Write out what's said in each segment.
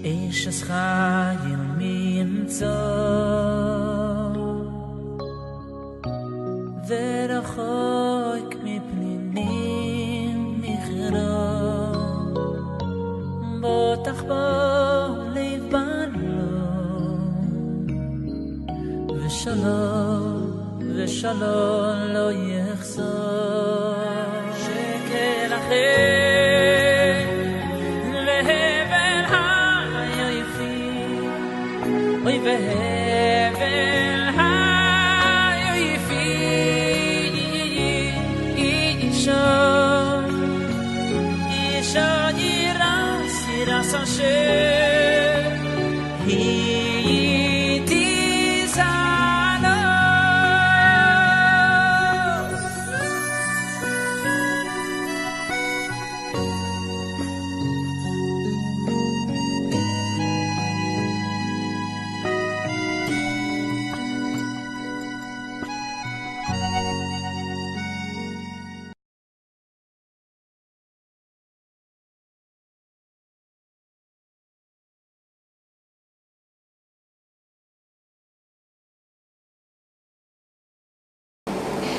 Eishes Chayil Minzo Verachoik Mipninim Nichro Botach Bo Leiv Balo V'shalom Lo Yechzor Sheker Achem Lehevel HaYoifi Oy Vehevel HaYoifi Isha Yiras Hashem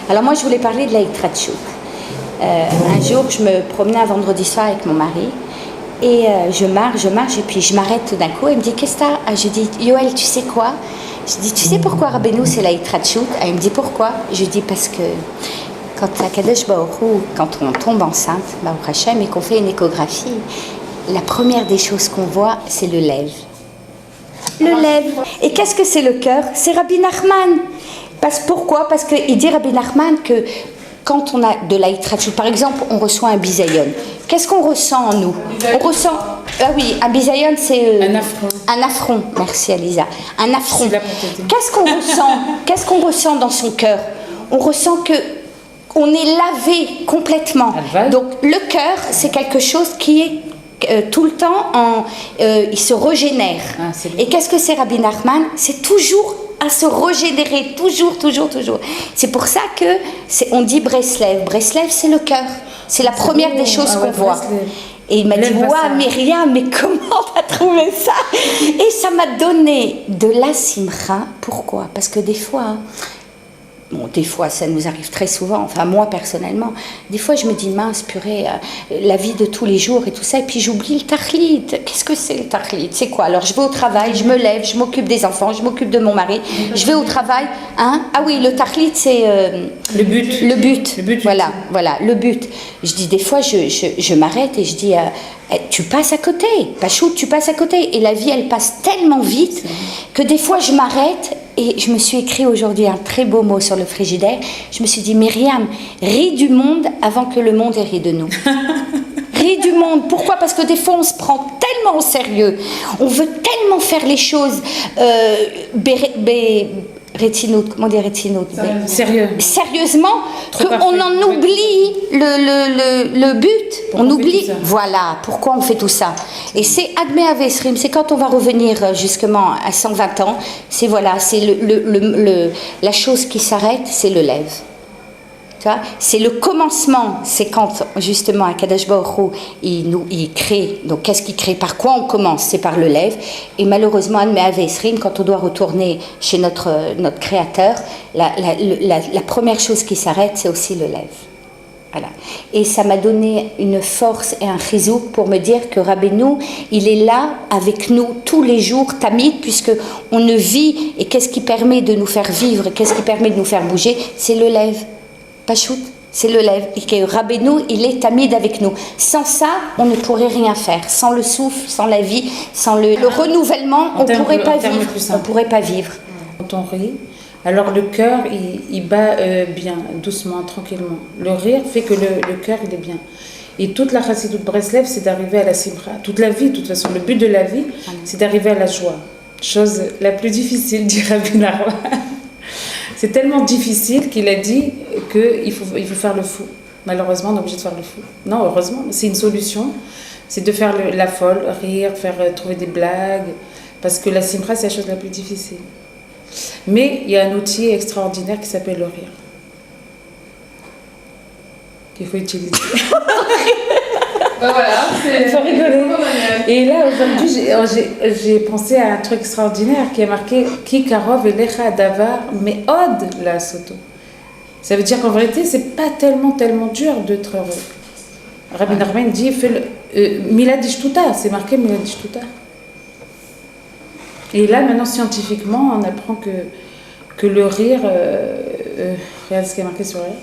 Alors moi je voulais parler de la Yitrachouk. Un jour je me promenais un vendredi soir avec mon mari et je marche et puis je m'arrête tout d'un coup et il me dit qu'est-ce que t'as? Je dis Yoel tu sais quoi? Je dis tu sais pourquoi Rabbeinu c'est la Yitrachouk? Il me dit pourquoi? Je dis parce que quand à Kadosh Baruch Hu, quand on tombe enceinte, Baruch Hashem, et qu'on fait une échographie, la première des choses qu'on voit c'est le lèvre. Le lèvre. Et qu'est-ce que c'est le cœur? C'est Rabbi Nachman. Pourquoi? Parce qu'il dit Rabbi Nachman que quand on a de la Yitrachouk, par exemple, on reçoit un bisayon. Qu'est-ce qu'on ressent en nous? On ressent... Ah oui, un bisayon, c'est... un affront. Un affront, merci Alisa. Un affront. Qu'est-ce qu'on ressent? Qu'est-ce qu'on ressent dans son cœur? On ressent que on est lavé complètement. Donc le cœur, c'est quelque chose qui est tout le temps, il se régénère. Et qu'est-ce que c'est Rabbi Nachman? C'est toujours à se régénérer, toujours. C'est pour ça que on dit Breslev. Breslev, c'est le cœur. C'est la première des choses qu'on voit. Et il m'a dit, waouh Myriam, mais comment t'as trouvé ça? Et ça m'a donné de la simcha. Pourquoi? Parce que des fois ça nous arrive très souvent, enfin moi personnellement, des fois je me dis mince purée, la vie de tous les jours et tout ça, et puis j'oublie le tachlit. Qu'est-ce que c'est le tachlit? C'est quoi? Alors je vais au travail, je me lève, je m'occupe des enfants, je m'occupe de mon mari, je vais au travail, hein? Ah oui, le tachlit c'est le but. Voilà, le but. Je dis des fois je m'arrête et je dis tu passes à côté, Pachout, tu passes à côté, et la vie elle passe tellement vite que des fois je m'arrête. Et je me suis écrit aujourd'hui un très beau mot sur le frigidaire. Je me suis dit, Myriam, ris du monde avant que le monde ait ri de nous. Ris du monde. Pourquoi? Parce que des fois, on se prend tellement au sérieux. On veut tellement faire les choses comment dire rétinout? Sérieusement, qu'on en oublie le but. On oublie. Voilà, pourquoi on fait tout ça. Et c'est Admé Avesrim, c'est quand on va revenir justement à 120 ans, c'est la chose qui s'arrête, c'est le lève. C'est le commencement, c'est quand justement à Kadosh Baruch Hu, il crée. Donc qu'est-ce qu'il crée? Par quoi on commence? C'est par le lève. Et malheureusement, Admé Avesrim, quand on doit retourner chez notre créateur, la première chose qui s'arrête, c'est aussi le lève. Voilà. Et ça m'a donné une force et un chizouk pour me dire que Rabbeinu, il est là avec nous tous les jours, tamid, puisque on ne vit. Et qu'est-ce qui permet de nous faire vivre? Qu'est-ce qui permet de nous faire bouger? C'est le lève. Pachout, c'est le lève. Et que Rabbeinu, il est tamid avec nous. Sans ça, on ne pourrait rien faire. Sans le souffle, sans la vie, sans le renouvellement, on ne pourrait pas vivre. On pourrait pas vivre. Quand on rit, alors le cœur, il bat bien, doucement, tranquillement. Le rire fait que le cœur, il est bien. Et toute la chassidut Breslev, c'est d'arriver à la simcha. Toute la vie, de toute façon, le but de la vie, c'est d'arriver à la joie. Chose la plus difficile, dit Rabbi Nachman. C'est tellement difficile qu'il a dit qu'il faut faire le fou. Malheureusement, on est obligé de faire le fou. Non, heureusement, c'est une solution. C'est de faire la folle, rire, trouver des blagues. Parce que la simcha, c'est la chose la plus difficile. Mais il y a un outil extraordinaire qui s'appelle le rire. Qu'il faut utiliser. Voilà, il faut rigoler. Et là, aujourd'hui, j'ai pensé à un truc extraordinaire qui a marqué Ki karov elecha davar meod la soto. Ça veut dire qu'en vérité, c'est pas tellement dur d'être heureux. Rabbi Nachman dit Milad Ishtuta, c'est marqué Milad Ishtuta. Et là, maintenant, scientifiquement, on apprend que le rire, regarde ce qui est marqué sur elle,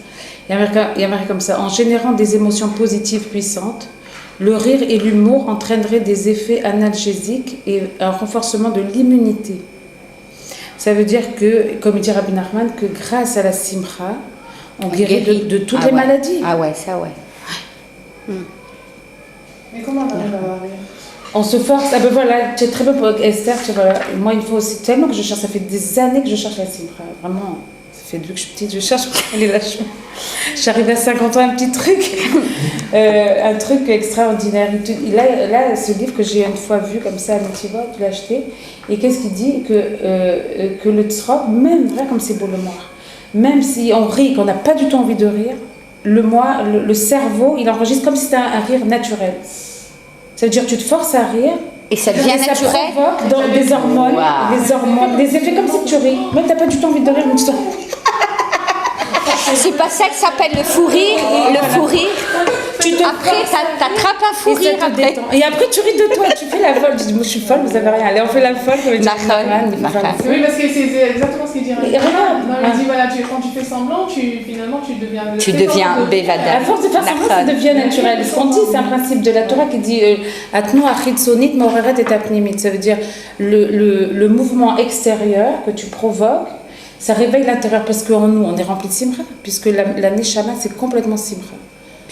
il y a marqué comme ça, en générant des émotions positives puissantes, le rire et l'humour entraîneraient des effets analgésiques et un renforcement de l'immunité. Ça veut dire que, comme dit Rabbi Nachman, que grâce à la simcha, on guérit de toutes les maladies. Ah ouais, ça ouais. Mais comment on arrive à rire? On se force. Ah ben voilà, tu es très bonne pour Esther. Voilà. Moi, il faut aussi tellement que je cherche. Ça fait des années que je cherche la simcha. Vraiment, ça fait depuis que je suis petite, je cherche les lâchements. J'arrive à 50 ans, un petit truc, un truc extraordinaire. Là, ce livre que j'ai une fois vu comme ça à Netivot, tu l'as acheté. Et qu'est-ce qu'il dit que le tzrok, même vrai comme c'est beau le noir, même si on rit, qu'on n'a pas du tout envie de rire, le cerveau, il enregistre comme si c'était un rire naturel. Ça veut dire que tu te forces à rire. Et ça devient naturel. Ça provoque des hormones, des effets comme si tu ris. Même tu n'as pas du tout envie de rire, mais tu sens. C'est pas ça que s'appelle le fou rire. Le fou rire. Après, t'attrapes un fou rire. Et après, tu ris de toi. Tu fais la folle. Tu dis, moi, je suis folle, vous avez rien. Allez, on fait la folle. Oui, parce que c'est exactement ce qu'il dit. Il dit, voilà, quand tu fais semblant, finalement, tu deviens... Tu deviens bévada. À force de faire semblant, ça devient naturel. Ce qu'on dit, c'est un principe de la Torah qui dit Atno achid sonit moreret et apnimit. Ça veut dire le mouvement extérieur que tu provoques, ça réveille l'intérieur, parce qu'en nous, on est rempli de simcha, puisque la neshama, c'est complètement simcha.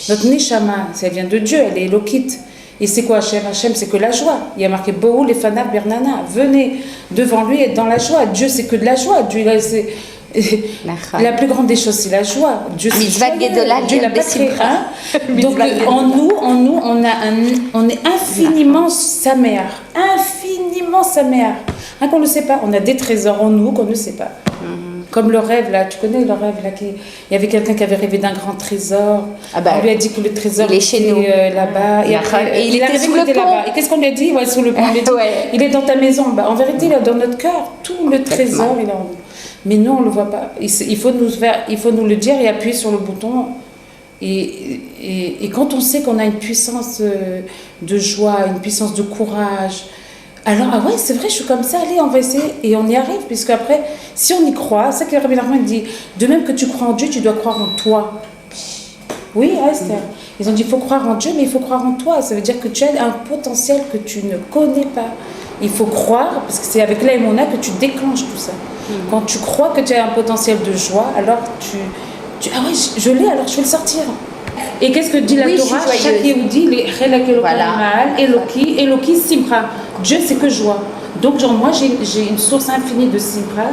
Notre neshama, ça vient de Dieu, elle est élokite. Et c'est quoi Hachem? Hachem, c'est que la joie. Il y a marqué Bohu lefana bernana. Venez devant lui et être dans la joie. Dieu, c'est que de la joie. Dieu, c'est la plus grande des choses, c'est la joie. Dieu, c'est joyeux. Dieu n'a pas créé un. Donc, en nous, on est infiniment sa mère. Infiniment sa mère. Hein, qu'on ne sait pas. On a des trésors en nous qu'on ne sait pas. Comme le rêve, là, tu connais le rêve, là, il y avait quelqu'un qui avait rêvé d'un grand trésor. On lui a dit que le trésor il est chez nous. Là-bas. Et après, il était sous le pont. Là-bas. Et qu'est-ce qu'on lui a dit? Ouais, sous le pont. On lui a dit, il est dans ta maison. En vérité, il est dans notre cœur. Tout le trésor, il est en nous. Mais nous, on ne le voit pas. Il faut nous le dire et appuyer sur le bouton. Et quand on sait qu'on a une puissance de joie, une puissance de courage, alors, ah ouais, c'est vrai, je suis comme ça, allez, on va essayer, et on y arrive, puisque après, si on y croit, c'est ça que Rabbi Nachman dit, de même que tu crois en Dieu, tu dois croire en toi. Oui, Esther. Ils ont dit, il faut croire en Dieu, mais il faut croire en toi. Ça veut dire que tu as un potentiel que tu ne connais pas. Il faut croire, parce que c'est avec l'aïmona que tu déclenches tout ça. Quand tu crois que tu as un potentiel de joie, alors ah ouais, je l'ai, alors je vais le sortir. Et qu'est-ce que dit la Torah? Chaque Yehudi, Eloki, Simcha. Dieu, c'est que joie. Donc, genre, moi, j'ai une source infinie de Simcha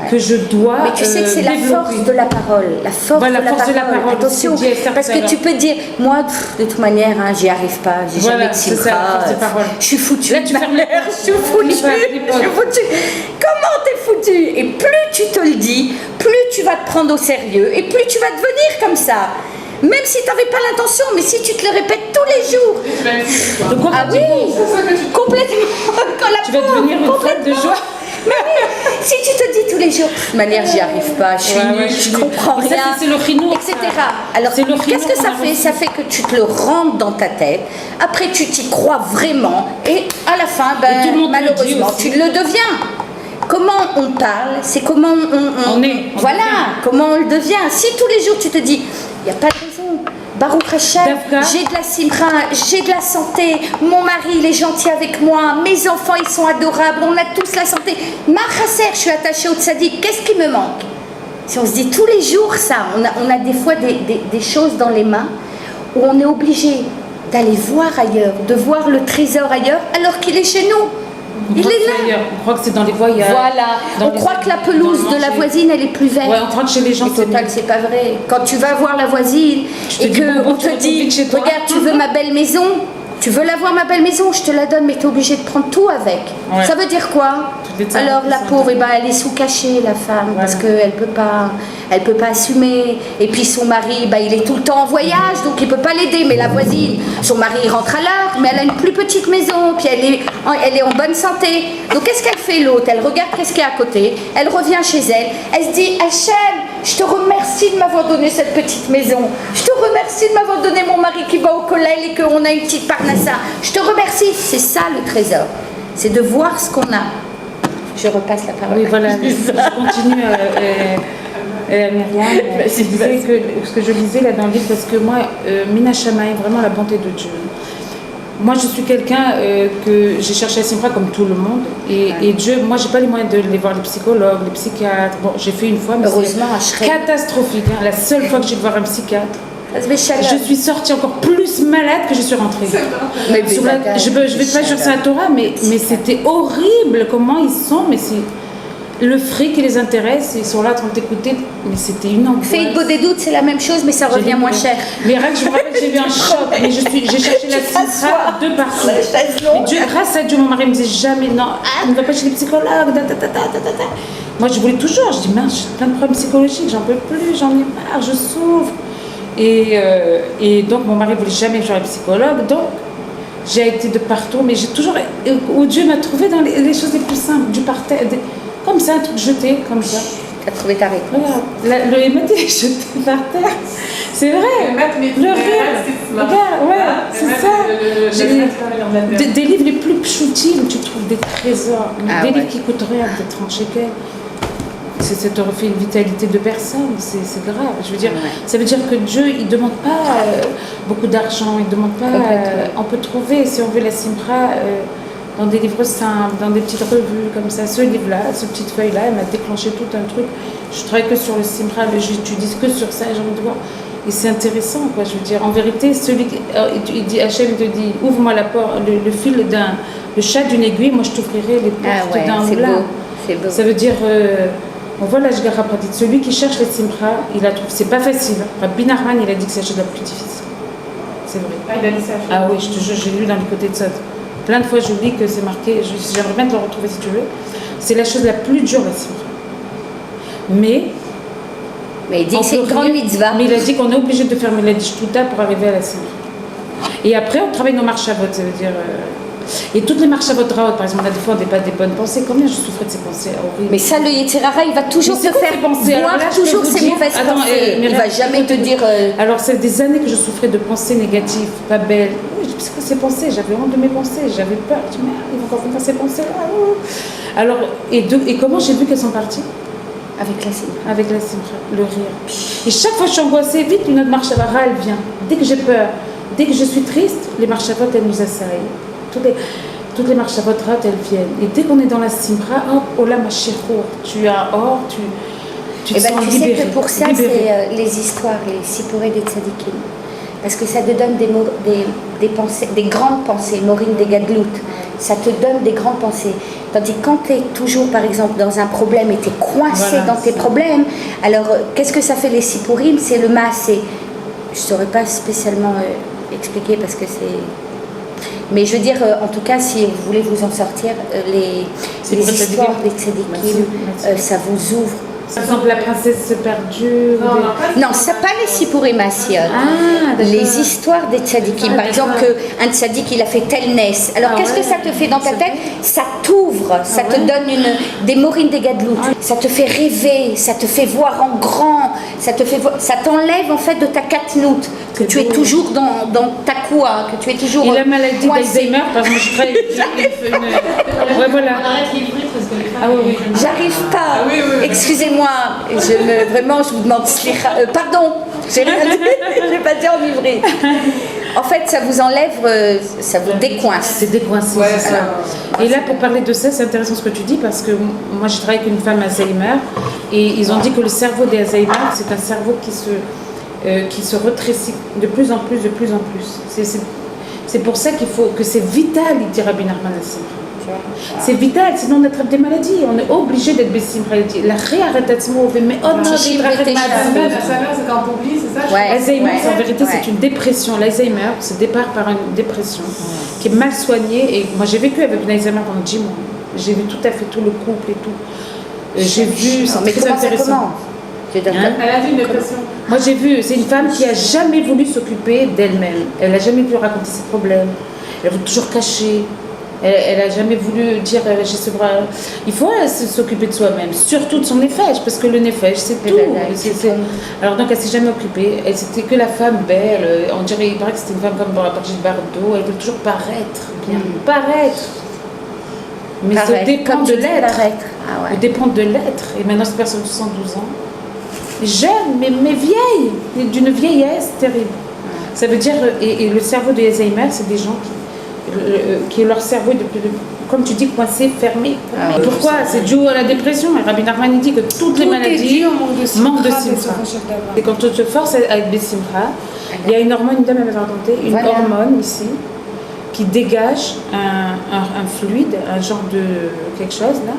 que je dois. Mais tu sais que c'est la force de la parole. La force, de la parole. Attention, parce que tu peux dire, moi, de toute manière, hein, j'y arrive pas, j'ai jamais de Simcha. Je suis foutue. Là, tu fermes les lèvres. Je suis foutue. Comment t'es foutue? Et plus tu te le dis, plus tu vas te prendre au sérieux et plus tu vas devenir comme ça. Même si tu n'avais pas l'intention, mais si tu te le répètes tous les jours. Donc, ah oui, complètement. Tu vas devenir une folle de joie. Mais si tu te dis tous les jours, de toute manière, j'y arrive pas, je suis nulle, je comprends rien, c'est le chinois, etc. Alors, qu'est-ce que ça fait? Ça fait que tu te le rentres dans ta tête, après tu t'y crois vraiment, et à la fin, malheureusement, tu le deviens. Comment on parle, c'est comment on est. Voilà, comment on le devient. Si tous les jours tu te dis, il n'y a pas de raison, Baruch Hashem, j'ai de la simcha, j'ai de la santé, mon mari il est gentil avec moi, mes enfants ils sont adorables, on a tous la santé. Ma chasser, je suis attachée au tzaddik, qu'est-ce qui me manque? Si on se dit tous les jours ça, on a des fois des choses dans les mains où on est obligé d'aller voir ailleurs, de voir le trésor ailleurs alors qu'il est chez nous. Il est là. On croit que c'est dans les voyages. Voilà. On croit que la pelouse de la voisine, elle est plus verte. Ouais, on croit que chez les gens, c'est pas vrai. Quand tu vas voir la voisine et qu'on te dit, regarde, tu veux ma belle maison, Tu veux la voir, ma belle maison, je te la donne, mais tu es obligé de prendre tout avec. Ouais. Ça veut dire quoi? Alors la pauvre, elle est sous cachet, la femme, parce qu'elle peut pas assumer. Et puis son mari, il est tout le temps en voyage, donc il peut pas l'aider. Mais la voisine, son mari il rentre à l'heure, mais elle a une plus petite maison, puis elle est en bonne santé. Donc qu'est-ce qu'elle fait l'autre? Elle regarde qu'est-ce qu'il y a à côté, elle revient chez elle, elle se dit, Hachem, je te remercie de m'avoir donné cette petite maison. Je te remercie de m'avoir donné mon mari qui va au collège et qu'on a une petite parnassa. Je te remercie. C'est ça le trésor. C'est de voir ce qu'on a. Je repasse la parole. Oui, voilà. Je continue, Myriam. Ce que je lisais là dans le livre, parce que moi, Mina Shamaï, vraiment la bonté de Dieu. Moi, je suis quelqu'un que j'ai cherché à Simra comme tout le monde. Et Dieu, moi, j'ai pas les moyens de les voir les psychologues, les psychiatres. Bon, j'ai fait une fois, mais c'est catastrophique. Hein. La seule fois que j'ai dû voir un psychiatre, je suis sortie encore plus malade que je suis rentrée. Je vais pas sur la Torah, mais c'était horrible comment ils sont. Mais c'est le fric qui les intéresse, ils sont là en train de t'écouter, mais c'était une angoisse. Fais beau des doutes, c'est la même chose, mais ça revient moins cher. Mais rien que je me rappelle, j'ai eu un choc, mais j'ai cherché la Simra de partout. Mais Dieu, grâce à Dieu, mon mari me disait jamais, non, ne va pas chez les psychologues, Moi, je voulais toujours, je dis, mince, j'ai plein de problèmes psychologiques, j'en peux plus, j'en ai marre, je souffre. Et donc, mon mari ne voulait jamais que j'aille psychologue, donc j'ai été de partout, mais j'ai toujours, où Dieu m'a trouvé dans les choses les plus simples, du parterre. Comme ça, un truc jeté, comme ça. Tu as trouvé ta réponse. Regarde, le Hémet est jeté par terre. C'est vrai. Le rire. Regarde, ouais, c'est ça. Des livres les plus pchoutiles, tu trouves des trésors. Des livres qui coûtent rien, peut-être 30 shekels. Ça te refait une vitalité de personne, c'est grave. Je veux dire, ça veut dire que Dieu, il ne demande pas beaucoup d'argent, il ne demande pas. On peut trouver, si on veut la Simra, dans des livres simples, dans des petites revues comme ça. Ce livre-là, cette petite feuille-là, elle m'a déclenché tout un truc. Je travaille que sur le Simra, j'étudie que sur ça, j'ai envie de voir. Et c'est intéressant, quoi. Je veux dire, en vérité, il dit, Hachem te dit, ouvre-moi la porte, le fil le chat d'une aiguille, moi je t'ouvrirai les portes d'un moulin. C'est beau. Ça veut dire, on voit la Shgara Pratit. Celui qui cherche les Simra, il la trouve. C'est pas facile. Rabbi Nachman, il a dit que c'est la chose la plus difficile. C'est vrai. Ah, il a dit ça. Ah oui, je te jure, j'ai lu dans les côtés de ça. Plein de fois, je lis que c'est marqué, j'aimerais bien te le retrouver si tu veux. C'est la chose la plus dure, la Simra. Mais il dit que c'est une grande mitzvah. Mais il a dit qu'on est obligé de faire la Dishtuta pour arriver à la Simra. Et après, on travaille nos marchavot, ça veut dire. Et toutes les marchavot raot, par exemple, on a des fois des bonnes pensées. Combien je souffrais de ces pensées horribles. Mais ça, le Yetzirara, il va toujours te faire voir toujours ces mauvaises pensées. Il ne va jamais te dire. Alors, c'est des années que je souffrais de pensées négatives, pas belles. Oui, je sais quoi ces pensées, j'avais honte de mes pensées, j'avais peur. Je me dis, merde, il va encore faire ces pensées-là. Alors, et comment j'ai vu qu'elles sont parties? Avec la Simra. Avec la Simra, le rire. Et chaque fois que je suis angoissée, vite, une autre marchavara, elle vient. Dès que j'ai peur, dès que je suis triste, les marchavot, elles nous assaillent. Toutes les marchavot, elles viennent. Et dès qu'on est dans la Simra, hop, oh là, ma chérour, tu as or, tu te sens libérée. Tu sais que pour ça, c'est les histoires, les Sipuré des Tzadikim. Parce que ça te donne des pensées, des grandes pensées, Maureen des Gadlout. Ça te donne des grandes pensées. Tandis que quand tu es toujours, par exemple, dans un problème et tu es coincé dans tes problèmes, alors qu'est-ce que ça fait les Sipurim? C'est le massé. Je ne saurais pas spécialement expliquer parce que c'est... Mais je veux dire, en tout cas, si vous voulez vous en sortir, les histoires des Tzadikim, ça vous ouvre. Par exemple, la princesse perdue. Non, c'est pas les Sipurim Asiot. Les histoires des tzadikim. Par exemple, qu'un tzadik, il a fait tel nes. Alors, qu'est-ce que ça te fait dans ta tête? Ça t'ouvre, ça te donne des Maureen des Gadlout. Ça te fait rêver, ça te fait voir en grand, ça t'enlève en fait de ta katnout, que tu es toujours dans ta quoi, que tu es toujours. Et la maladie d'Alzheimer, parce que je travaille. Ouais, voilà. J'arrive pas. Excusez-moi, vraiment, je vous demande pardon, j'ai rien dit, je n'ai pas dit enivré. En fait, ça vous enlève, ça vous décoince. C'est décoincé, c'est ça. Et là, pour parler de ça, c'est intéressant ce que tu dis, parce que moi, je travaille avec une femme Alzheimer, et ils ont dit que le cerveau des Alzheimer, c'est un cerveau qui se rétrécit de plus en plus. C'est pour ça qu'il faut que c'est vital, il dit Rabbi Nachman. C'est vital, sinon on attrape des maladies. On est obligé d'être bessimra. La réarrêtation, mais c'est quand on oublie, c'est ça? L'Alzheimer, en vérité, c'est une dépression. L'Alzheimer, c'est départ par une dépression qui est mal soignée. Et moi, j'ai vécu avec une Alzheimer pendant 10 mois. J'ai vu tout à fait tout le couple et tout. J'ai vu, c'est très intéressant. Elle a vu une dépression. Moi j'ai vu, c'est une femme qui a jamais voulu s'occuper d'elle-même. Elle n'a jamais voulu raconter ses problèmes. Elle a voulu toujours cacher. Elle a jamais voulu dire j'ai ce bras. Il faut s'occuper de soi-même, surtout de son nefesh, parce que le nefesh c'est tout. Alors donc elle s'est jamais occupée. Elle c'était que la femme belle. On dirait, il paraît que c'était une femme comme Brigitte Bardot. Elle veut toujours paraître bien, paraître. Mais ça dépend de l'être. Ça dépend de l'être. Et maintenant cette personne de 72 ans. Jeune, mais vieille, d'une vieillesse terrible. Ça veut dire, et le cerveau de Alzheimer, c'est des gens qui leur cerveau est comme tu dis, coincé, fermé. Pourquoi? C'est dû à la dépression. Et Rabbi Nachman dit que toutes les maladies manquent de simcha. Et quand on te force à être bessimcha, il y a une hormone, une dame m'avait raconté, une hormone ici, qui dégage un fluide, un genre de quelque chose là,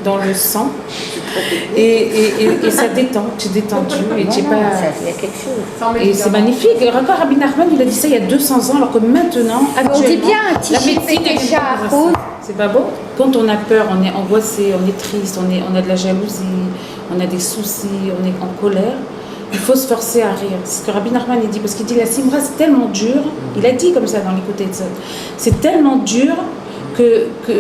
dans le sang, et ça détend, tu es détendu, et tu n'es pas... Il y a quelque chose. Et c'est magnifique. Et encore Rabbi Nachman, il a dit ça il y a 200 ans, alors que maintenant, actuellement... On dit bien, la médecine est déjà. C'est pas beau? Quand on a peur, on est angoissé, on est triste, on a de la jalousie, on a des soucis, on est en colère, il faut se forcer à rire. C'est ce que Rabbi Nachman dit, parce qu'il dit la simra c'est tellement dur, il a dit comme ça dans l'écoute de ça, c'est tellement dur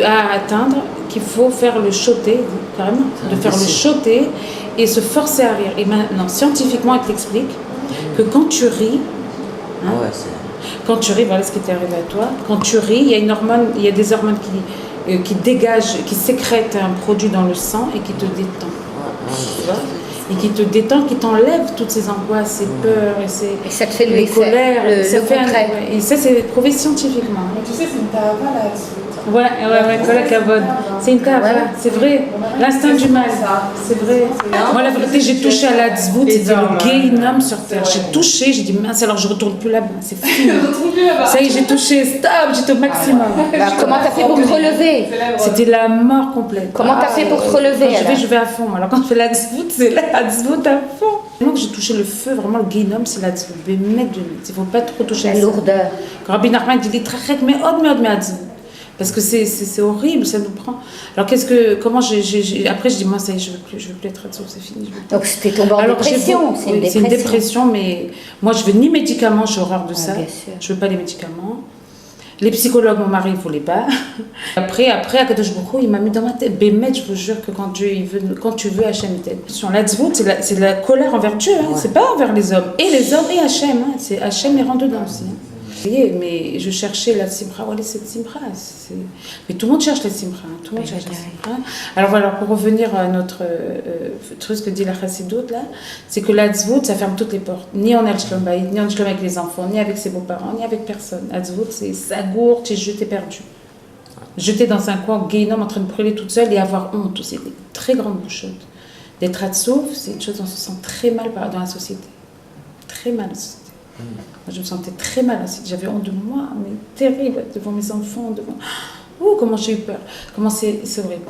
à atteindre qu'il faut faire le shoté, carrément, de faire le shoté et se forcer à rire. Et maintenant, scientifiquement, il t'explique que quand tu ris, quand tu ris, voilà ce qui t'est arrivé à toi, quand tu ris, il y a une hormone, il y a des hormones qui dégagent, qui sécrètent un produit dans le sang et qui te détend. Tu vois? Et qui te détend, qui t'enlève toutes ces angoisses, ces peurs et ça te fait les colères. Le concret. Et ça, c'est prouvé scientifiquement. Mais tu sais, c'est une tava là. C'est une tava, c'est vrai. L'instinct du mal, c'est vrai. Moi, la vérité, j'ai touché à la tzvout, c'était le guéhinam sur terre. J'ai touché, j'ai dit mince, alors je retourne plus là-bas, c'est fini. Ça y est, j'ai touché, stop, j'étais au maximum. Comment t'as fait pour te relever? C'était la mort complète. Comment t'as fait pour te relever? Je vais à fond. Alors quand je fais la tzvout, c'est la tzvout à fond. Maintenant que j'ai touché le feu, vraiment le guéhinam, c'est la tzvout. Il ne faut pas trop toucher la lourdeur. Quand Rabbi Nachman dit des trachek, mais à tzvout. Parce que c'est horrible, ça nous prend. Alors après je dis moi ça y est, je veux plus être tzvout, c'est fini. Donc c'était tombé en dépression. C'est une dépression, mais moi je veux ni médicaments, j'ai horreur de ça. Je veux pas les médicaments. Les psychologues, mon mari, ne voulait pas. Après, Akadosh Baruch Hu, il m'a mis dans ma tête. Bémet, je vous jure que quand tu veux, Hachem t'aide. Sur la tzvout, c'est la colère envers Dieu, hein. C'est pas envers les hommes. Et les hommes et Hachem, hein. C'est Hachem est rendu dedans aussi. Hein. Mais je cherchais la simra, voilà cette simra. Mais tout le monde cherche la simra. Tout le monde cherche la simra. Alors voilà, pour revenir à notre truc, ce que dit la chassidoute là, c'est que la tzvout, ça ferme toutes les portes. Ni en al-shlom bayit, ni en shlom avec les enfants, ni avec ses beaux-parents, ni avec personne. La tzvout, c'est sa gourde, tu es jeté perdu. Jeté dans un coin, guéhinam en train de brûler toute seule et avoir honte aussi. Des très grandes bouchottes. D'être atsouf, c'est une chose dont on se sent très mal dans la société. Très mal dans la société. Moi, je me sentais très mal aussi. J'avais honte de moi, mais terrible, devant mes enfants, comment j'ai eu peur, comment c'est horrible.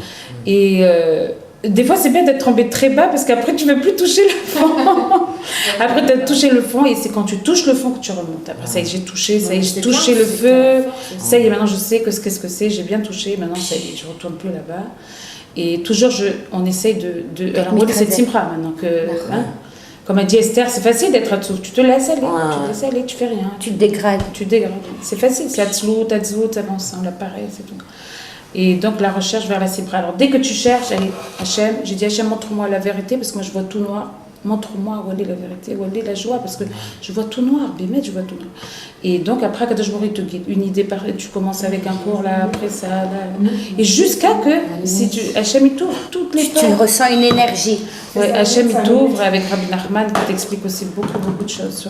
Et des fois, c'est bien d'être tombé très bas parce qu'après, tu ne veux plus toucher le fond. Après, tu as touché le fond et c'est quand tu touches le fond que tu remontes. Après, ça y est, j'ai touché, ça y est, j'ai touché le feu. Ça y est, maintenant, je sais qu'est-ce que c'est. J'ai bien touché. Maintenant, ça y est, je ne retourne plus là-bas. Et toujours, on essaye de alors, moi, c'est simra maintenant que. Comme a dit Esther, c'est facile d'être atzouf. Tu te laisses aller, tu fais rien. Tu te dégrades. C'est facile, c'est atzlout, avance, on l'appareil, c'est tout. Et donc la recherche vers la simra. Alors dès que tu cherches, allez, Hachem, j'ai dit Hachem, montre-moi la vérité parce que moi je vois tout noir. Montre-moi où est la vérité, où est la joie, parce que je vois tout noir, Bémet, je vois tout noir. Et donc après, quand je te guide, une idée par tu commences avec un cours, là, après ça, là. Et jusqu'à que, si Hachem il t'ouvre toutes les portes. Tu ressens une énergie. Oui, Hachem il t'ouvre avec Rabbi Nachman qui t'explique aussi beaucoup de choses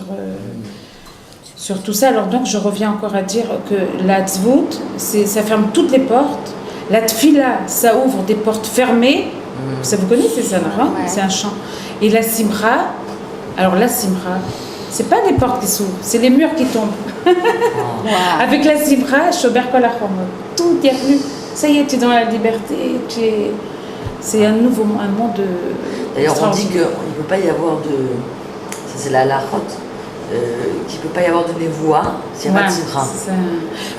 sur tout ça. Alors donc, je reviens encore à dire que la tzvout, ça ferme toutes les portes. La tfila, ça ouvre des portes fermées. Ça vous connaissez ça, non? C'est un chant. Et la simra, alors la simra, c'est pas des portes qui s'ouvrent, c'est les murs qui tombent. Avec la simra, shober kol hachomot, tout est venu. Ça y est, tu es dans la liberté, c'est un nouveau un monde. D'ailleurs, on dit qu'il ne peut pas y avoir de. Ça, c'est la lachote. Qu'il ne peut pas y avoir de névoie s'il n'y a pas de simra.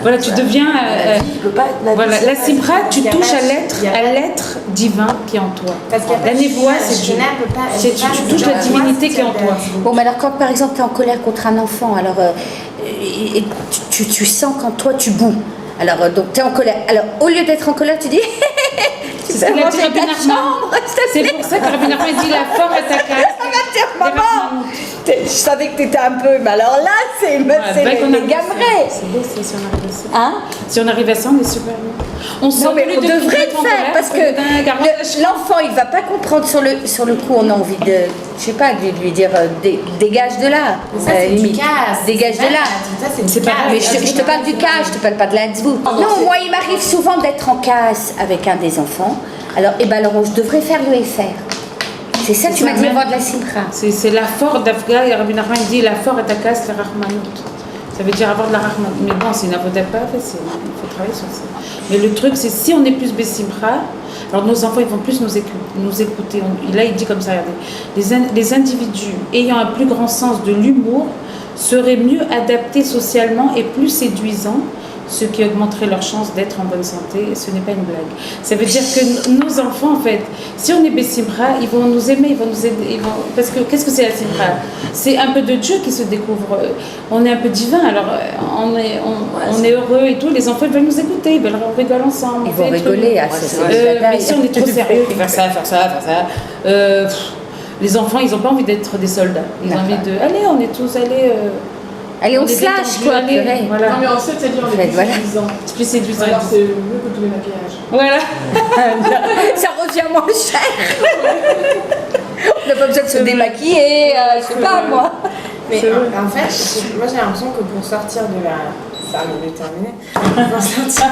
Voilà, tu deviens. La simra, tu touches à l'être divin qui est en toi. Parce que la névoie, c'est Dieu. Tu touches la divinité qui est en toi. Bon, mais alors quand par exemple tu es en colère contre un enfant, alors tu sens quand toi tu boues. Alors donc tu es en colère. Alors au lieu d'être en colère, tu dis. C'est ce qu'il a dit Rabbi Nachman. C'est pour ça que Rabbi Nachman dit la forme est ta case. Maman, je savais que tu étais un peu, mais alors là, c'est les gamerets. C'est beau si on arrive à ça. Hein? Si on arrive à ça, on est super bien. Non, mais on devrait le faire parce que l'enfant, il ne va pas comprendre sur le coup. On a envie de, je sais pas, de lui dire dégage de là. Ça, c'est du casse. Dégage de là. C'est pas. Mais je te parle du casse, je te parle pas de la tzvou. Non, moi, il m'arrive souvent d'être en casse avec un des enfants. Alors, je devrais faire le FR. C'est ça, tu m'as dit avoir de la simra. C'est la force d'Afghan, et Rabbi Nachman dit la force est ta casse, la rahmanout. Ça veut dire avoir de la rahmanout. Mais bon, c'est une avoda pas facile, il faut travailler sur ça. Mais le truc, c'est si on est plus bessimra, alors nos enfants, ils vont plus nous écouter. Là, il dit comme ça, regardez, les individus ayant un plus grand sens de l'humour seraient mieux adaptés socialement et plus séduisants, ce qui augmenterait leur chance d'être en bonne santé, et ce n'est pas une blague. Ça veut dire que nos enfants, en fait, si on est Bessimra, ils vont nous aimer, ils vont nous aider, parce que qu'est-ce que c'est la Simra? C'est un peu de Dieu qui se découvre. On est un peu divin, alors on est heureux et tout, les enfants ils veulent nous écouter, on rigole ensemble. Ils vont rigoler, mais si on est trop sérieux, faire ça, les enfants, ils n'ont pas envie d'être des soldats. Ils ont envie de, allez, on est tous allés... Allez, on se lâche, quoi. Voilà. Non, mais en fait, c'est-à-dire, on est plus séduisant. C'est plus séduisant. Alors, c'est mieux que tous les maquillages. Voilà. Ça revient moins cher. On n'a pas besoin de se démaquiller, je sais pas, moi. Mais en fait, moi, j'ai l'impression que pour sortir de la... Ça va me terminer. Pour sortir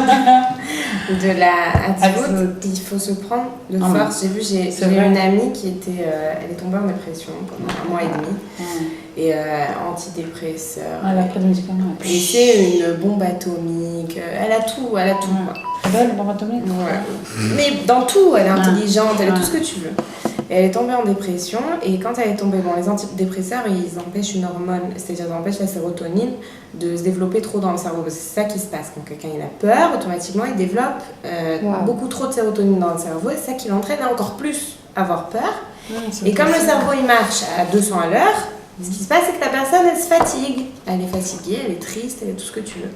de la attitude, il faut se prendre de force. J'ai une amie qui était... elle est tombée en dépression pendant 1 mois et demi. Et antidépresseur. Elle a pris des médicaments. Et c'est une bombe atomique. Elle a tout. Quoi. Belle bombe atomique. Ouais. Mais dans tout, elle est intelligente, elle est tout ce que tu veux. Et elle est tombée en dépression. Et quand elle est tombée, les antidépresseurs, ils empêchent une hormone, c'est-à-dire ils empêchent la sérotonine de se développer trop dans le cerveau. C'est ça qui se passe. Quand quelqu'un il a peur, automatiquement il développe beaucoup trop de sérotonine dans le cerveau. Et c'est ça qui l'entraîne à encore plus avoir peur. Et comme le cerveau il marche à 200 à l'heure, ce qui se passe, c'est que la personne, elle se fatigue. Elle est fatiguée, elle est triste, elle est tout ce que tu veux.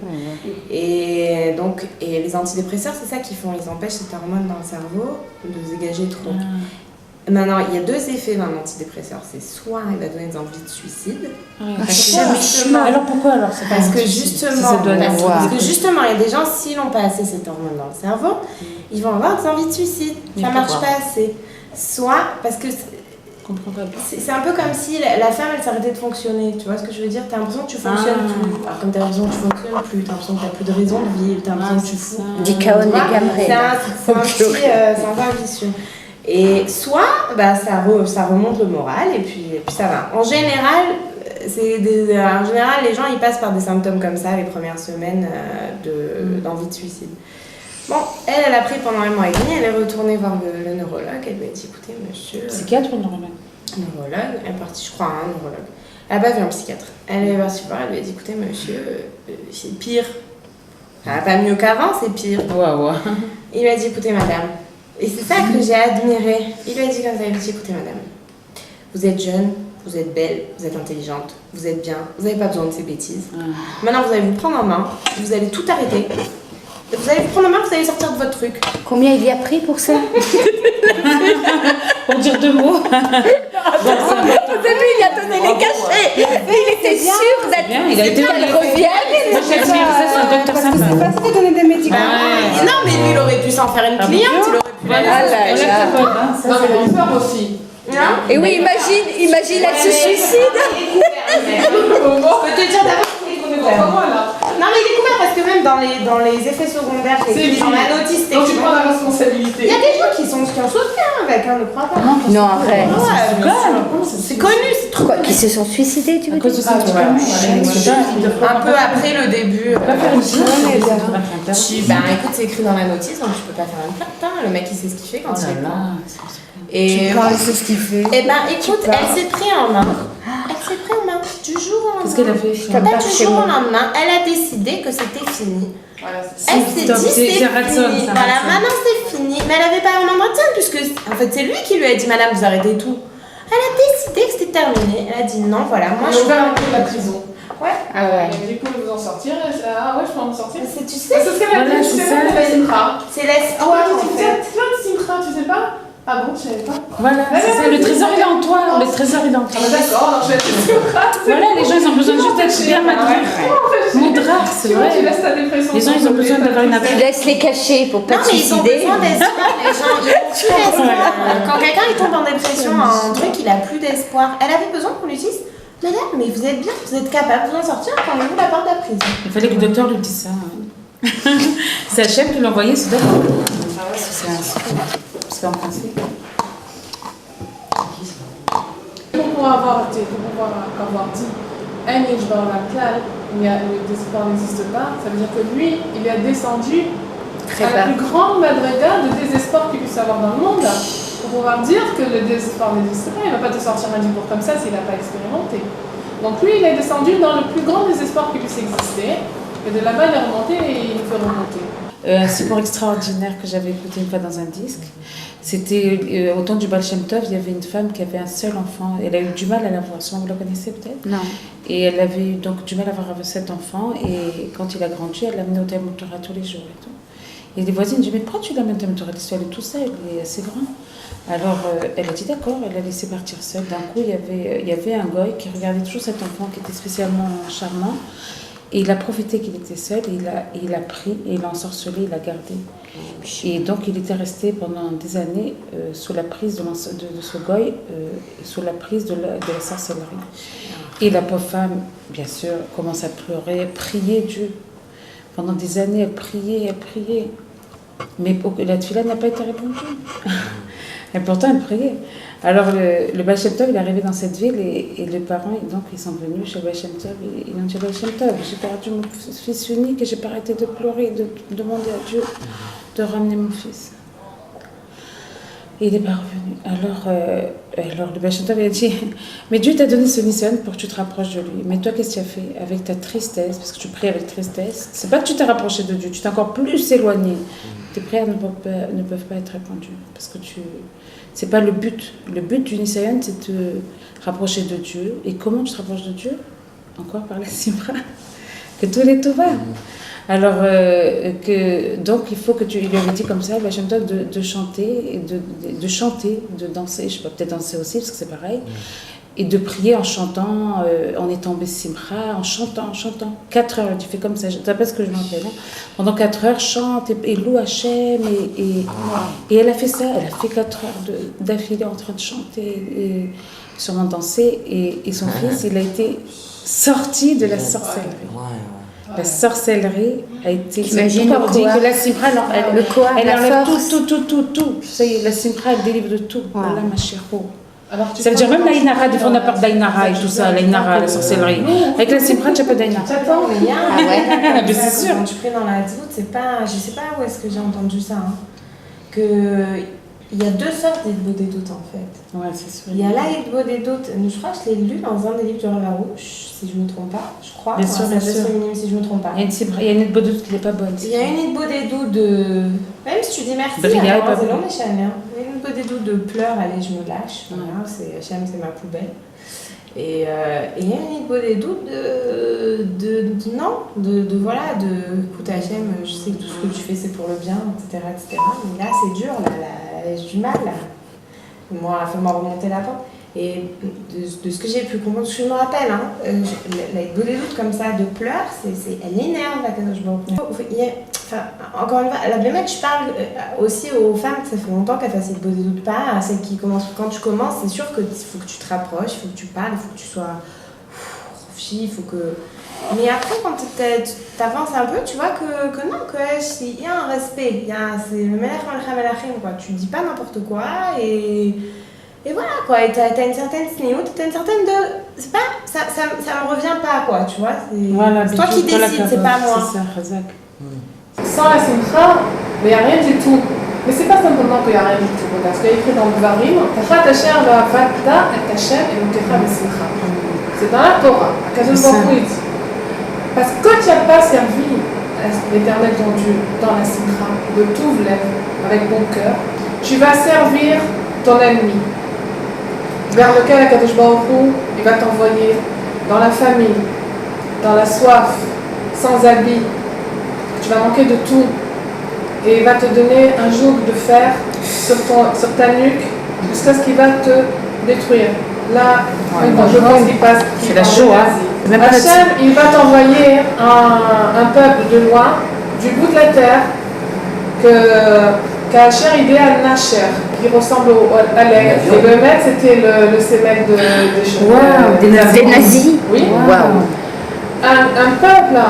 Et donc, les antidépresseurs, c'est ça qu'ils font. Ils empêchent cette hormone dans le cerveau de se dégager trop. Maintenant, il y a 2 effets d'un antidépresseur. C'est soit il va donner des envies de suicide. Alors pourquoi alors parce que justement, il y a des gens, s'ils n'ont pas assez cette hormone dans le cerveau, ils vont avoir des envies de suicide. Ça ne marche pas assez. Soit parce que... C'est un peu comme si la femme elle s'arrêtait de fonctionner, tu vois ce que je veux dire? T'as l'impression que tu fonctionnes plus. Alors comme t'as l'impression que tu fonctionnes plus, t'as l'impression que t'as plus de raison de vivre, t'as l'impression que tu fous. Du chaos des gamins. C'est un peu vicieux. Et soit ça remonte le moral et puis ça va. En général, les gens ils passent par des symptômes comme ça les premières semaines d'envie de suicide. Bon, elle a pris pendant 1 mois et demi, elle est retournée voir le neurologue, elle lui a dit écoutez monsieur... Psychiatre ou neurologue? Neurologue, elle est partie je crois à un neurologue. Elle n'a pas vu un psychiatre. Elle est partie voir, elle lui a dit écoutez monsieur, c'est pire. Ça va pas mieux qu'avant, c'est pire. Il lui a dit écoutez madame, et c'est ça que j'ai admiré. Il lui a dit comme ça, il lui a dit écoutez madame, vous êtes jeune, vous êtes belle, vous êtes intelligente, vous êtes bien, vous n'avez pas besoin de ces bêtises. Maintenant vous allez vous prendre en main, vous allez tout arrêter. Vous allez vous prendre en main, vous allez sortir de votre truc. Combien il y a pris pour ça? Pour dire 2 mots. Au début, il a donné les cachets. Il était sûr d'être. Il a été qu'elle revienne. Moi, j'ai admiré ça, c'est un docteur sympa. C'est pas ça donner des médicaments. Non, mais lui, il aurait pu s'en faire une cliente. Il aurait pu Non, mais il peur aussi. Et oui, imagine, elle se suicide. Je peux te dire d'abord qu'il est couvert. Voilà. Non mais il est couvert parce que même dans les effets secondaires, c'est écrit dans la notice. Donc tu prends la responsabilité. Il y a des gens qui ont sauté avec, ne crois pas. Non, après. C'est connu, c'est trop Quoi, qui se sont suicidés, tu veux dire? Un peu après le début. Pas faire une plainte. Écoute, c'est écrit dans la notice, donc tu peux pas faire une plainte. Hein. Le mec il sait ce qu'il fait quand il est là. Et c'est ce qu'il fait. eh ben écoute, elle s'est pris en main. Elle s'est pris en main du jour au lendemain. Qu'est-ce qu'elle a fait? Du jour au lendemain, elle a décidé que c'était fini. Voilà, Elle s'est dit c'est fini. Voilà, maintenant c'est fini. Mais elle avait pas un entretien puisque en fait c'est lui qui lui a dit madame vous arrêtez tout. Elle a décidé que c'était terminé. Elle a dit non voilà moi je vais un peu de la prison. Ouais. Ah ouais. Et du coup vous en sortir. Ah ouais je peux en sortir. Tu sais c'est ce qu'elle a dit. C'est l'espoir en fait. Simtra, tu sais pas? Ah bon, je savais pas. Voilà, c'est ça, le trésor il est en toi. Le trésor il est en toi. Ah d'accord, alors je vais être Simtra. Voilà, les gens ils ont besoin juste d'être bien madures. Mon drap, c'est vrai. Tu laisses ta dépression. Les gens ils ont besoin d'avoir une Tu laisses les cacher pour pas te mais ils ont suicider. besoin d'espoir. Les gens, ils ont plus d'espoir. Quand quelqu'un il tombe en dépression, un truc, il a plus d'espoir. Elle avait besoin qu'on lui dise madame, mais vous êtes bien, vous êtes capable de vous en sortir quand vous la porte de la prison. Il fallait que le docteur lui dise ça. C'est Hachem qui l'a envoyé, ce docteur. C'est en principe. Pour pouvoir avoir dit un dans la classe, le désespoir n'existe pas, ça veut dire que lui, il est descendu à la plus grande madriga de désespoir qu'il puisse avoir dans le monde pour pouvoir dire que le désespoir n'existe pas. Il ne va pas te sortir un discours comme ça s'il n'a pas expérimenté. Donc lui, il est descendu dans le plus grand désespoir qui puisse exister, et de là-bas, il est remonté et il nous fait remonter. Un support extraordinaire que j'avais écouté une fois dans un disque, c'était au temps du Baal Shem Tov, il y avait une femme qui avait un seul enfant. Elle a eu du mal à l'avoir, sûrement vous la connaissez peut-être? Non. Et elle avait eu donc du mal à avoir cet enfant, et quand il a grandi, elle l'amenait au Talmud Torah tous les jours et tout. Et les voisines disaient, mais pourquoi tu l'amènes au Talmud Torah? Elle est tout seul, il est assez grand. Alors elle a dit d'accord, elle a laissé partir seule. D'un coup, il y avait un goy qui regardait toujours cet enfant qui était spécialement charmant. Et il a profité qu'il était seul, et il a pris, et il l'a ensorcelé, il l'a gardé. Et donc il était resté pendant des années sous la prise de ce goy, sous la prise de la sorcellerie. Et la pauvre femme, bien sûr, commence à pleurer, prier Dieu. Pendant des années, elle priait. Mais la tefila n'a pas été répondue. Et pourtant, elle priait. Alors, le Baal Shem Tov, il est arrivé dans cette ville et les parents, donc, ils sont venus chez le Baal Shem Tov et ils ont dit, Baal Shem Tov, j'ai perdu mon fils unique et j'ai pas arrêté de pleurer, de demander à Dieu de ramener mon fils. Et il n'est pas revenu. Alors le Baal Shem Tov, il a dit, mais Dieu t'a donné ce Nissan pour que tu te rapproches de lui. Mais toi, qu'est-ce que tu as fait avec ta tristesse? Parce que tu pries avec tristesse. C'est pas que tu t'es rapproché de Dieu, tu t'es encore plus éloigné. Tes prières ne peuvent pas être répondues. Parce que c'est pas le but. Le but du Nisayon, c'est de te rapprocher de Dieu. Et comment tu te rapproches de Dieu? Encore par la Simra. Que tout est tout va. Alors, donc il faut que il lui avait dit comme ça, j'aime toi de chanter, et de chanter, de danser, je sais pas, peut-être danser aussi, parce que c'est pareil, et de prier en chantant, en étant Bessimra, en chantant. 4 heures, tu fais comme ça, t'as pas ce que je me rappelle, hein. Pendant 4 heures, chante et loue Hachem, et elle a fait ça, elle a fait 4 heures d'affilée en train de chanter, et sûrement danser, et son fils, il a été sorti de la sorcellerie. La sorcellerie a été... T'imagines pourquoi on dit que la Simra, elle enlève tout. Ça y est, la Simra, elle délivre de tout. Voilà, ma chère. Ça veut dire même l'Aïnara, des fois on a peur d'Aïnara et tout ça, l'Aïnara, la sorcellerie. Avec la Simra, tu n'as pas d'Aïnara. J'attends, mais il y a Ah ouais. Mais c'est sûr. Quand tu pries dans la Hadzout, c'est pas... Je sais pas où est-ce que j'ai entendu ça, hein. Il y a 2 sortes d'Hitbodedut en fait. Ouais, c'est sûr. Il y a la Hitbodedut, je crois que je l'ai lu dans un des livres du Rav Arouche, si je ne me trompe pas, je crois. Bien sûr, bien sûr. Si je ne me trompe pas. Il y a une Hitbodedut qui n'est pas bonne. Il y a une Hitbodedut de... Même si tu dis merci, Bria, alors, pas c'est bon. long mais Hachem, hein. Il y a une Hitbodedut de pleurs, allez je me lâche, voilà, c'est Hachem, c'est ma poubelle. Et il y a une Hitbodedut de voilà, écoute Hachem, je sais que tout ce que tu fais c'est pour le bien, etc. Mais là c'est dur, là, j'ai du mal, là. Moi, fais-moi remonter la pente. Et de ce que j'ai pu comprendre, ce que je me rappelle, hein, la Hitbodedut comme ça de pleurs, elle énerve la Kadosh Baruch Hu. Encore une fois, la Bémet, je parle aussi aux femmes, ça fait longtemps qu'elles fassent Hitbodedut pas, celles qui commencent. Quand tu commences, c'est sûr qu'il faut que tu te rapproches, il faut que tu parles, il faut que tu sois il faut que... Mais après, quand tu avances un peu, tu vois que non, il y a un respect. C'est le Melech Malachim, quoi. Tu dis pas n'importe quoi et voilà, quoi. Et t'as une certaine sniout, t'as une certaine de. C'est pas. Ça me revient pas, quoi, tu vois. C'est toi qui décides, c'est pas moi. C'est ça, Razak. Sans la simcha, il n'y a rien du tout. Mais c'est pas simplement qu'il n'y a rien du tout. Regarde, ce qu'il y a écrit dans le Varim, Tachat Asher Va'avata et Hashem et Lukecha Besimcha. C'est dans la Torah. Akadosh Baruch Hu dit. Parce que tu n'as pas servi l'Éternel ton Dieu dans la simcha, de tout lève, avec bon cœur, tu vas servir ton ennemi, vers lequel Akadosh Baruch Hu, il va t'envoyer dans la famine, dans la soif, sans habit. Tu vas manquer de tout. Et il va te donner un joug de fer sur ta nuque jusqu'à ce qu'il va te détruire. Là, je pense qu'il passe. C'est la Shoah. Hachem, il va t'envoyer un peuple de loin, du bout de la terre, qu'Asher idée à Nacher, qui ressemble à l'aigle. Et le mec, c'était le sémec Des nazis. Oui. Wow. Un peuple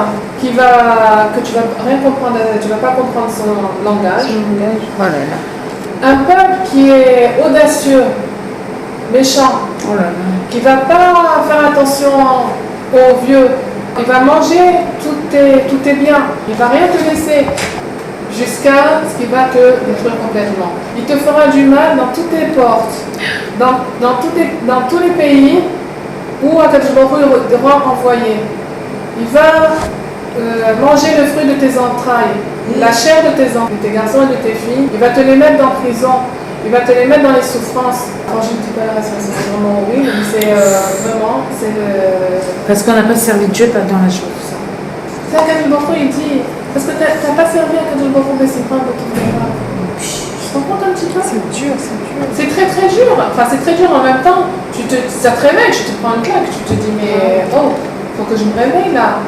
que tu vas rien comprendre, tu vas pas comprendre son langage. Oh là là. Un peuple qui est audacieux, méchant, qui va pas faire attention aux vieux. Il va manger tous tes biens. Il va rien te laisser jusqu'à ce qu'il va te détruire complètement. Il te fera du mal dans toutes tes portes, dans tous les pays où Akadosh Baruch Hu devra envoyer. Il va manger le fruit de tes entrailles, la chair de tes enfants, de tes garçons et de tes filles. Il va te les mettre en prison, il va te les mettre dans les souffrances. Quand je ne dis pas c'est vraiment horrible, mais c'est vraiment, c'est le... Parce qu'on n'a pas servi Dieu dans la chose. C'est Akadosh Baruch Hu, il dit, parce que tu n'as pas servi Akadosh Baruch Hu, mais c'est pas de tout grave. Tu te rends compte un petit peu? C'est dur, c'est dur. C'est très très dur, enfin c'est très dur en même temps. Ça te réveille, tu te prends une claque, tu te dis mais oh, faut que je me réveille là.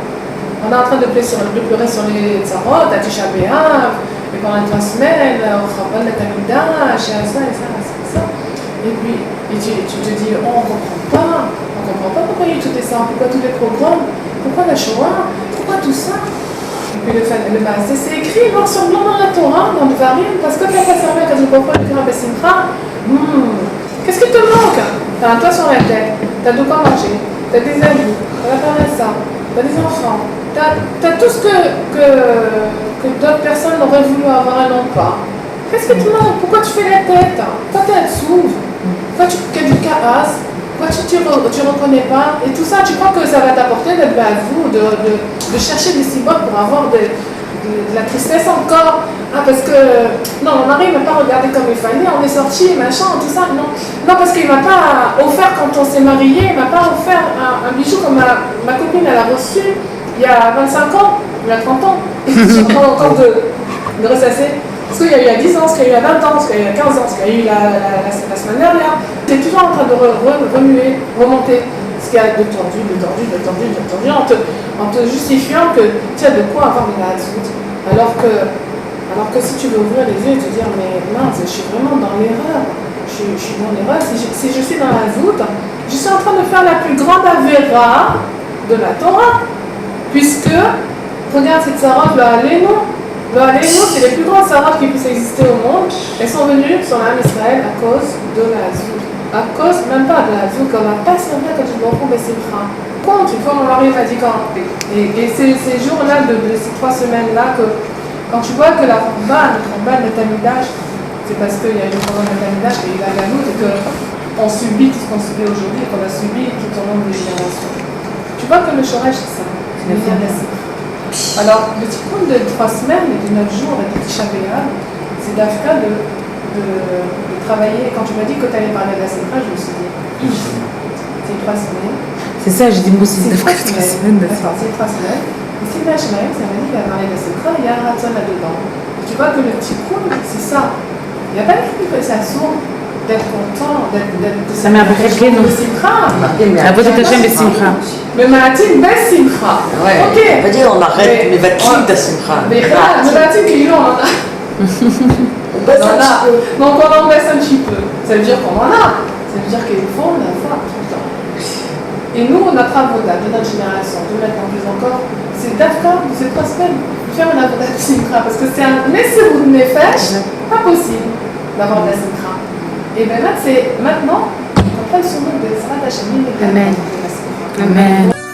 On est en train de pleurer sur les tsarot, à Tisha B'Av, et pendant 3 semaines, on rappelle la Tamidah, ça. Et puis, tu te dis, oh, on comprend pas pourquoi il y a eu tout ça, pourquoi tous les programmes, pourquoi la Shoah, pourquoi tout ça. Et puis c'est écrit noir sur blanc dans la Torah, dans le Varim, parce que tu n'as pas servi à Kadosh Baruch Hu, le Kira Besimcha. Qu'est-ce qui te manque? T'as un toit sur la tête, t'as de quoi manger, t'as des amis, t'as la parnassa, t'as des enfants, t'as tout ce que d'autres personnes auraient voulu avoir et n'ont pas. Qu'est-ce qui te manque? Pourquoi tu fais la tête? Pourquoi tu es dessous? Pourquoi tu fais du chaos? Pourquoi tu ne reconnais pas? Et tout ça, tu crois que ça va t'apporter d'être à vous, de chercher des symboles pour avoir de la tristesse encore? Ah, parce que, non, mon mari ne m'a pas regardé comme il fallait, on est sortis, machin, tout ça. Non, parce qu'il ne m'a pas offert quand on s'est mariés, il ne m'a pas offert un bijou comme ma copine, elle a reçu il y a 25 ans, il y a 30 ans. J'ai encore de ressasser. Ce qu'il y a eu il y a 10 ans, ce qu'il y a eu il y a 20 ans, ce qu'il y a eu il y a 15 ans, ce qu'il y a eu la semaine dernière. Tu es toujours en train de remuer, remonter ce qu'il y a de tordu, en te justifiant que tu as de quoi avoir de la hazout. Alors que si tu veux ouvrir les yeux et te dire, mais mince, je suis vraiment dans l'erreur. Je suis dans l'erreur. Si je suis dans la hazout, je suis en train de faire la plus grande avéra de la Torah. Puisque, regarde cette Sarah, le Haléno, c'est les plus grandes Sarah qui puissent exister au monde. Elles sont venues sur l'âme Israël à cause de la Hazout. À cause, même pas de la Hazout, comme un pas simple quand tu beaucoup Bessimcha. Compte, une fois mon mari m'a dit et ces jours-là, de ces 3 semaines-là, que quand tu vois que la Ramban de Tamidage, c'est parce qu'il y a eu le programme de Tamidage, qu'il y a eu la Galoute, et qu'on subit tout ce qu'on subit aujourd'hui, et qu'on a subi tout au long des générations. Tu vois que le Shoresh, c'est ça. Alors, le tikkun de 3 semaines et de 9 jours avec Tisha B'Av, c'est d'Afka de travailler. Quand tu m'as dit que tu allais parler de la Simcha, je me suis dit, c'est 3 semaines. C'est ça, j'ai dit moi aussi, c'est 3 semaines. D'accord, c'est 3 semaines. Et si Bachmaïm, ça m'a dit qu'il a parlé de la Simcha, il y a un raton là-dedans. Tu vois que le tikkun, c'est ça. Il n'y a pas écrit que c'est assourd d'être content, ça m'a appris non. Simcha. La voix de Hachem Besimcha. Mais Maatim Besimcha. Ouais. Ok. On va dire on arrête les vaccins de Simcha. Mais Maatim qu'il on en a. Donc on en baisse un petit peu. Ça veut dire qu'on en a. Ça veut dire qu'il faut en avoir tout le temps. Et nous, notre avoda de notre génération, de maintenant plus encore, c'est d'Afka de ces 3 semaines. Faire un avoda de simcha, parce que c'est un message de nefesh, pas possible d'avoir de la simcha. Et bien là, c'est maintenant, on est en train de se mettre des Sarat Hachem, Amen. Amen.